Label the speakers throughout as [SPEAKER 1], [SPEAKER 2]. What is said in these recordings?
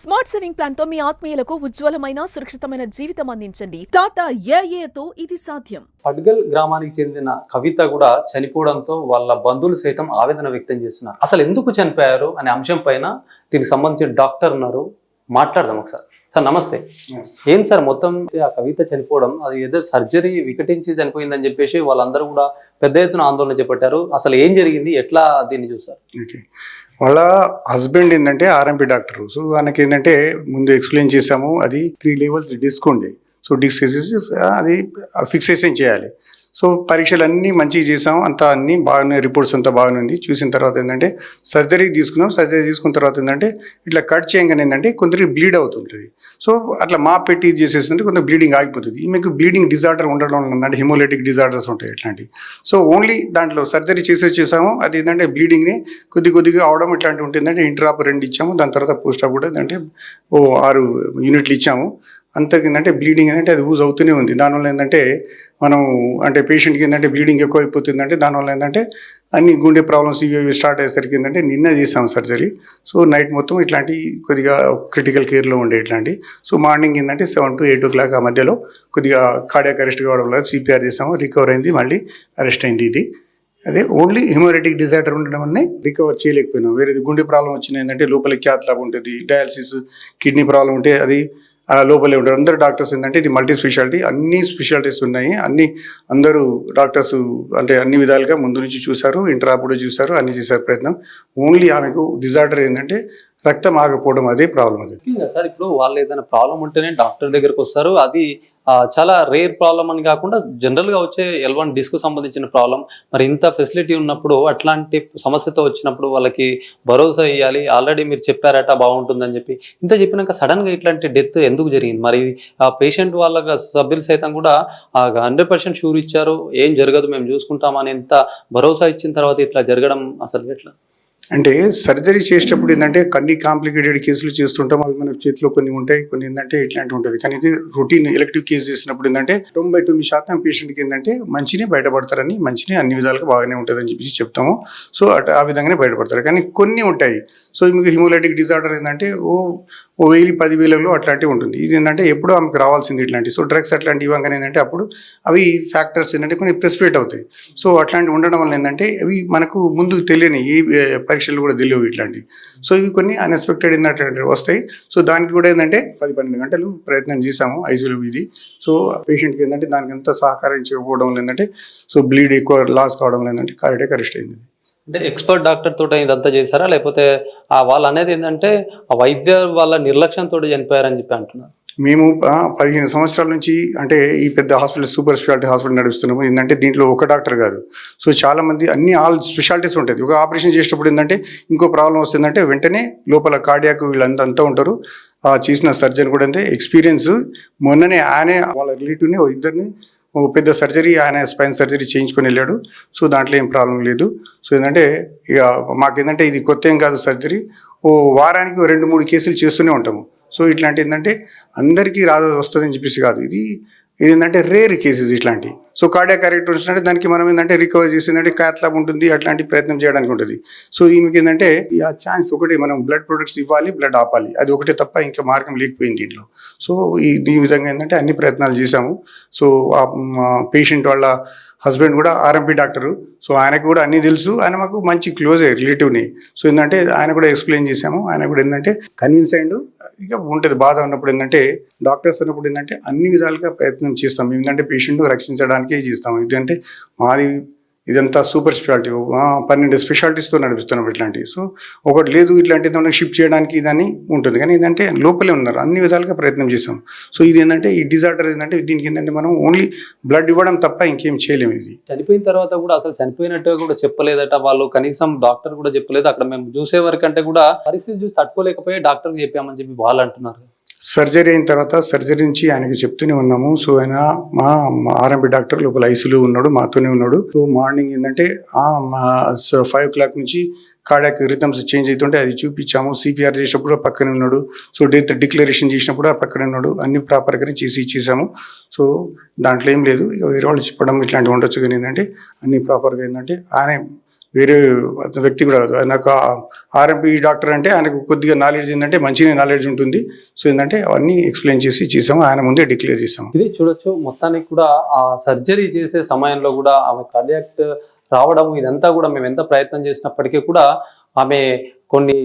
[SPEAKER 1] Smart saving plan తో మీ ఆత్మీయులకు ఉజ్వలమైన సురక్షితమైన జీవితం అందించండి. టాటా ఏఏతో ఇది సాధ్యం.
[SPEAKER 2] పడ్గల్ గ్రామానికి చెందిన కవిత కూడా చనిపోవడంతో వాళ్ళ బంధువులు సైతం ఆవేదన వ్యక్తం చేస్తున్నారు. అసలు ఎందుకు చనిపోయారు అనే అంశం పైన దీనికి సంబంధించిన డాక్టర్ ఉన్నారు, మాట్లాడదాం ఒకసారి. సార్ నమస్తే. ఏం సార్ మొత్తం ఆ కవిత చనిపోవడం, అది ఏదో సర్జరీ వికటించి చనిపోయిందని చెప్పేసి వాళ్ళందరూ కూడా పెద్ద ఎత్తున ఆందోళన చేపట్టారు. అసలు ఏం జరిగింది, ఎట్లా దీన్ని చూస్తారు?
[SPEAKER 3] వాళ్ళ హస్బెండ్ ఏంటంటే ఆర్ఎంపీ డాక్టర్. సో ఆయనకి ఏంటంటే ముందు ఎక్స్ప్లెయిన్ చేసాము, అది 3 levels డిస్క్ ఉండే. సో డిస్క్ వేసేసి అది ఫిక్సేషన్ చేయాలి. సో పరీక్షలు అన్నీ మంచిగా చేసాము, అంతా అన్నీ బాగానే, రిపోర్ట్స్ అంతా బాగానే ఉంది. చూసిన తర్వాత ఏంటంటే సర్జరీ తీసుకున్నాం. సర్జరీ తీసుకున్న తర్వాత ఏంటంటే ఇట్లా కట్ చేయగానే ఏంటంటే కొందరికి బ్లీడ్ అవుతుంటుంది. సో అట్లా మా పెట్టి చేసేస్తుంటే కొంత బ్లీడింగ్ ఆగిపోతుంది. ఈమెకు బ్లీడింగ్ డిజార్డర్ ఉండడం వల్ల హిమోలైటిక్ డిజార్డర్స్ ఉంటాయి ఇట్లాంటివి. సో ఓన్లీ దాంట్లో సర్జరీ చేసాము, అది ఏంటంటే బ్లీడింగ్ని కొద్దిగా అవడం ఇట్లాంటివి ఉంటుందంటే ఇంట్రాప్ 2 ఇచ్చాము. దాని తర్వాత పోస్ట్ ఆప్ కూడా ఏంటంటే 6 యూనిట్లు ఇచ్చాము. అంతకిందంటే బ్లీడింగ్ ఏంటంటే అది యూజ్ అవుతూనే ఉంది. దానివల్ల ఏంటంటే మనం అంటే పేషెంట్కి ఏంటంటే బ్లీడింగ్ ఎక్కువ అయిపోతుందంటే దానివల్ల ఏంటంటే అన్ని గుండె ప్రాబ్లమ్స్ ఇవి స్టార్ట్ అయ్యేసరికి ఏంటంటే నిన్న చేసాం సర్జరీ. సో నైట్ మొత్తం ఇట్లాంటి కొద్దిగా క్రిటికల్ కేర్లో ఉండే ఇట్లాంటి. సో మార్నింగ్ ఏంటంటే 7 to 8 o'clock ఆ మధ్యలో కొద్దిగా కార్డియాక్ అరెస్ట్ కావడం వల్ల సిపిఆర్ చేసాము, రికవర్ అయింది, మళ్ళీ అరెస్ట్ అయింది. ఇది అదే ఓన్లీ హిమోలైటిక్ డిజార్డర్ ఉండడం వల్లనే రికవర్ చేయలేకపోయినాం. వేరేది గుండె ప్రాబ్లం వచ్చిన ఏంటంటే లోపల క్యాత్ లాగా ఉంటుంది, డయాలసిస్, కిడ్నీ ప్రాబ్లం ఉంటే అది లోపలే ఉంటారు. అందరు డాక్టర్స్ ఏంటంటే ఇది మల్టీ స్పెషాలిటీ, అన్ని స్పెషాలిటీస్ ఉన్నాయి. అందరూ డాక్టర్స్ అంటే అన్ని విధాలుగా ముందు నుంచి చూశారు, ఇంటరాప్ కూడా చూశారు, అన్ని చేశారు ప్రయత్నం. ఓన్లీ ఆమెకు డిజార్డర్ ఏంటంటే రక్తం ఆగకపోవడం, అదే ప్రాబ్లం. అది
[SPEAKER 2] సార్ ఇప్పుడు వాళ్ళు ఏదైనా ప్రాబ్లం ఉంటేనే డాక్టర్ దగ్గరకు వస్తారు. అది చాలా రేర్ ప్రాబ్లం అని కాకుండా జనరల్గా వచ్చే L1 డిస్క్ సంబంధించిన ప్రాబ్లం. మరి ఇంత ఫెసిలిటీ ఉన్నప్పుడు అట్లాంటి సమస్యతో వచ్చినప్పుడు వాళ్ళకి భరోసా ఇవ్వాలి. ఆల్రెడీ మీరు చెప్పారట బాగుంటుందని చెప్పి, ఇంత చెప్పినాక సడన్గా ఇట్లాంటి డెత్ ఎందుకు జరిగింది? మరి ఆ పేషెంట్ వాళ్ళ సభ్యులు సైతం కూడా 100% షూర్ ఇచ్చారు, ఏం జరగదు మేము చూసుకుంటామని ఎంత భరోసా ఇచ్చిన తర్వాత ఇట్లా జరగడం అసలు ఎట్లా?
[SPEAKER 3] అంటే సర్జరీ చేసేటప్పుడు ఏంటంటే కొన్ని కాంప్లికేటెడ్ కేసులు చేస్తుంటాం, అవి మన చేతిలో కొన్ని ఉంటాయి, కొన్ని ఏంటంటే ఇట్లాంటివి ఉంటుంది. కానీ ఇది రొటీన్ ఎలక్టివ్ కేసు చేసినప్పుడు ఏంటంటే 99% పేషెంట్కి ఏంటంటే మంచినే బయటపడతారని, మంచినే అన్ని విధాలుగా బాగానే ఉంటుందని చెప్పేసి చెప్తాము. సో ఆ విధంగానే బయటపడతారు. కానీ కొన్ని ఉంటాయి. సో మీకు హిమోలైటిక్ డిజార్డర్ ఏంటంటే 10,000-10,000లో అట్లాంటివి ఉంటుంది. ఇది ఏంటంటే ఎప్పుడో ఆమెకు రావాల్సింది ఇట్లాంటివి. సో డ్రగ్స్ అట్లాంటివి ఇవ్వగానే ఏంటంటే అప్పుడు అవి ఫ్యాక్టర్స్ ఏంటంటే కొన్ని ప్రెసిపిరేట్ అవుతాయి. సో అట్లాంటివి ఉండడం వల్ల ఏంటంటే అవి మనకు ముందుకు తెలియని ఏ పరీక్షలు కూడా తెలియవు ఇట్లాంటివి. సో ఇవి కొన్ని అన్ఎక్స్పెక్టెడ్ ఏంటంటే వస్తాయి. సో దానికి కూడా ఏంటంటే 10-12 గంటలు ప్రయత్నం చేశాము ఐసీయూలో ఇది. సో పేషెంట్కి ఏంటంటే దానికి ఎంత సహకరించకపోవడం వల్ల ఏంటంటే సో బ్లీడ్ ఎక్కువ లాస్ కావడం వల్ల ఏంటంటే కార్డియాక్ అరెస్ట్ అయింది.
[SPEAKER 2] అంటే ఎక్స్పర్ట్ డాక్టర్ తోటి ఇదంతా చేశారా, లేకపోతే వాళ్ళు అనేది ఏంటంటే ఆ వైద్య వాళ్ళ నిర్లక్ష్యంతో చనిపోయారని చెప్పి అంటున్నారు?
[SPEAKER 3] మేము 15 సంవత్సరాల నుంచి అంటే ఈ పెద్ద హాస్పిటల్, సూపర్ స్పెషాలిటీ హాస్పిటల్ నడుస్తున్నాము. ఏంటంటే దీంట్లో ఒక డాక్టర్ కాదు, సో చాలా మంది ఆల్ స్పెషాలిటీస్ ఉంటుంది. ఒక ఆపరేషన్ చేసేటప్పుడు ఏంటంటే ఇంకో ప్రాబ్లం వస్తుందంటే వెంటనే లోపల కార్డియాక్ వీళ్ళంతా ఉంటారు. చేసిన సర్జన్ కూడా అంటే ఎక్స్పీరియన్స్. మొన్ననే ఆయనే వాళ్ళ రిలేటివ్ని ఇద్దరిని పెద్ద సర్జరీ, ఆయన స్పైన్ సర్జరీ చేయించుకొని వెళ్ళాడు. సో దాంట్లో ఏం ప్రాబ్లం లేదు. సో ఏంటంటే ఇక మాకేంటంటే ఇది కొత్త ఏం కాదు సర్జరీ. వారానికి 2-3 కేసులు చేస్తూనే ఉంటాము. సో ఇట్లాంటి ఏంటంటే అందరికీ వస్తుందని చెప్పేసి కాదు, ఇది ఏంటంటే రేర్ కేసెస్ ఇట్లాంటివి. సో కార్డియాక్ అరెస్ట్ వచ్చినట్టే దానికి మనం ఏంటంటే రికవర్ చేసిందంటే క్యాథ్లాబ్ ఉంటుంది, అట్లాంటి ప్రయత్నం చేయడానికి ఉంటుంది. సో ఈమెకి ఏంటంటే ఆ ఛాన్స్ ఒకటి, మనం బ్లడ్ ప్రొడక్ట్స్ ఇవ్వాలి, బ్లడ్ ఆపాలి, అది ఒకటే తప్ప ఇంకా మార్గం లేకపోయింది దీంట్లో. సో ఈ విధంగా ఏంటంటే అన్ని ప్రయత్నాలు చేశాము. సో ఆ పేషెంట్ వాళ్ళ హస్బెండ్ కూడా ఆర్ఎంపీ డాక్టరు. సో ఆయనకు కూడా అన్నీ తెలుసు, ఆయన మాకు మంచి క్లోజ్ రిలేటివ్ని. సో ఏంటంటే ఆయన కూడా ఎక్స్ప్లెయిన్ చేశాము. ఆయన కూడా ఏంటంటే కన్విన్స్ అయ్యిండు. ఇక ఉంటుంది బాధ ఉన్నప్పుడు ఏంటంటే డాక్టర్స్ ఉన్నప్పుడు ఏంటంటే అన్ని విధాలుగా ప్రయత్నం చేస్తాం. ఏంటంటే పేషెంట్ రక్షించడానికే చేస్తాము. ఇదంటే మాది ఇదంతా సూపర్ స్పెషాలిటీ, 12 స్పెషాలిటీస్తో నడిపిస్తున్నాం ఇట్లాంటివి. సో ఒకటి లేదు ఇట్లాంటిది మనకి షిఫ్ట్ చేయడానికి ఇదని ఉంటుంది, కానీ ఏంటంటే లోపలే ఉన్నారు, అన్ని విధాలుగా ప్రయత్నం చేసాం. సో ఇది ఏంటంటే ఈ డిజార్డర్ ఏంటంటే దీనికి ఏంటంటే మనం ఓన్లీ బ్లడ్ ఇవ్వడం తప్ప ఇంకేం చేయలేము. ఇది
[SPEAKER 2] చనిపోయిన తర్వాత కూడా అసలు చనిపోయినట్టుగా కూడా చెప్పలేదట వాళ్ళు, కనీసం డాక్టర్ కూడా చెప్పలేదు. అక్కడ మేము చూసే వరకంటే కూడా పరిస్థితి చూసి తట్టుకోలేకపోయి డాక్టర్కి చెప్పామని చెప్పి వాళ్ళు అంటున్నారు.
[SPEAKER 3] సర్జరీ అయిన తర్వాత సర్జరీ నుంచి ఆయనకి చెప్తూనే ఉన్నాము. సో ఆయన మా ఆర్ఎంపీ డాక్టర్ లోపల ఐసీయూలో ఉన్నాడు, మాతోనే ఉన్నాడు. సో మార్నింగ్ ఏంటంటే 5 o'clock నుంచి కార్డియాక్ రిథమ్స్ చేంజ్ అవుతుంటే అది చూపించాము. సిపిఆర్ చేసినప్పుడు పక్కనే ఉన్నాడు. సో డెత్ డిక్లరేషన్ చేసినప్పుడు పక్కనే ఉన్నాడు. అన్ని ప్రాపర్గానే ఇచ్చేసాము. సో దాంట్లో ఏం లేదు. ఇక వేరే వాళ్ళు చెప్పడం ఇట్లాంటివి ఉండొచ్చు, కానీ ఏంటంటే అన్ని ప్రాపర్గా ఏంటంటే ఆయన వేరే వ్యక్తి కూడా కాదు. నాకు ఆర్ఎంపీ డాక్టర్ అంటే ఆయనకు కొద్దిగా నాలెడ్జ్ ఏంటంటే మంచిగా నాలెడ్జ్ ఉంటుంది. సో ఏంటంటే అవన్నీ ఎక్స్ప్లెయిన్ చేసి చేసాము, ఆయన ముందే డిక్లేర్ చేసాము.
[SPEAKER 2] ఇది చూడొచ్చు, మొత్తానికి కూడా ఆ సర్జరీ చేసే సమయంలో కూడా ఆమె కార్డియాక్ రావడం ఇదంతా కూడా మేము ఎంత ప్రయత్నం చేసినప్పటికీ కూడా ఆమె కొన్ని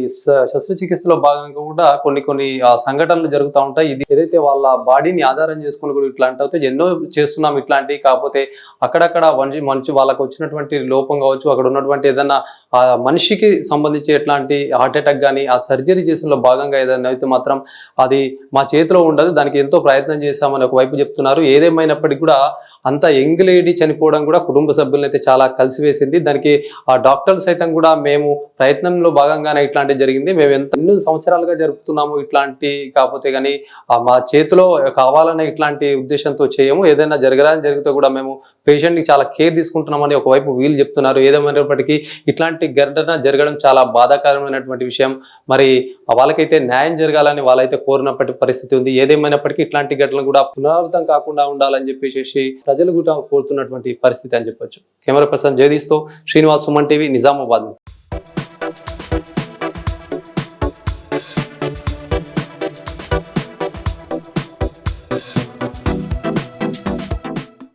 [SPEAKER 2] శస్త్రచికిత్సలో భాగంగా కూడా కొన్ని సంఘటనలు జరుగుతూ ఉంటాయి. ఇది ఏదైతే వాళ్ళ బాడీని ఆధారం చేసుకుని కూడా ఇట్లాంటి అయితే ఎన్నో చేస్తున్నాం ఇట్లాంటివి, కాకపోతే అక్కడక్కడ మంచి వాళ్ళకు వచ్చినటువంటి లోపం కావచ్చు, అక్కడ ఉన్నటువంటి ఏదైనా ఆ మనిషికి సంబంధించి ఎట్లాంటి హార్ట్ అటాక్ కానీ ఆ సర్జరీ చేసిన భాగంగా ఏదైనా అయితే మాత్రం అది మా చేతిలో ఉండదు, దానికి ఎంతో ప్రయత్నం చేశామని ఒకవైపు చెప్తున్నారు. ఏదేమైనప్పటికీ కూడా అంత యంగ్ లేడీ చనిపోవడం కూడా కుటుంబ సభ్యులను అయితే చాలా కలిసివేసింది. దానికి ఆ డాక్టర్లు సైతం కూడా మేము ప్రయత్నంలో భాగంగానే ఇట్లాంటివి జరిగింది, మేము ఎన్నో సంవత్సరాలుగా జరుపుతున్నాము ఇట్లాంటి, కాకపోతే కానీ మా చేతిలో కావాలనే ఇట్లాంటి ఉద్దేశంతో చేయము, ఏదైనా జరిగితే కూడా మేము పేషెంట్కి చాలా కేర్ తీసుకుంటున్నామని ఒకవైపు వీళ్ళు చెప్తున్నారు. ఏదేమైనప్పటికీ ఇట్లాంటి ఘటన జరగడం చాలా బాధాకరమైనటువంటి విషయం. మరి వాళ్ళకైతే న్యాయం జరగాలని వాళ్ళైతే కోరినప్పటి పరిస్థితి ఉంది. ఏదేమైనప్పటికీ ఇట్లాంటి ఘటనలు కూడా పునరావృతం కాకుండా ఉండాలని చెప్పేసి ప్రజలు కూడా కోరుతున్నటువంటి పరిస్థితి అని చెప్పొచ్చు. కెమెరా పర్సన్ జగదీష్తో శ్రీనివాస్, సుమన్ టీవీ, నిజామాబాద్.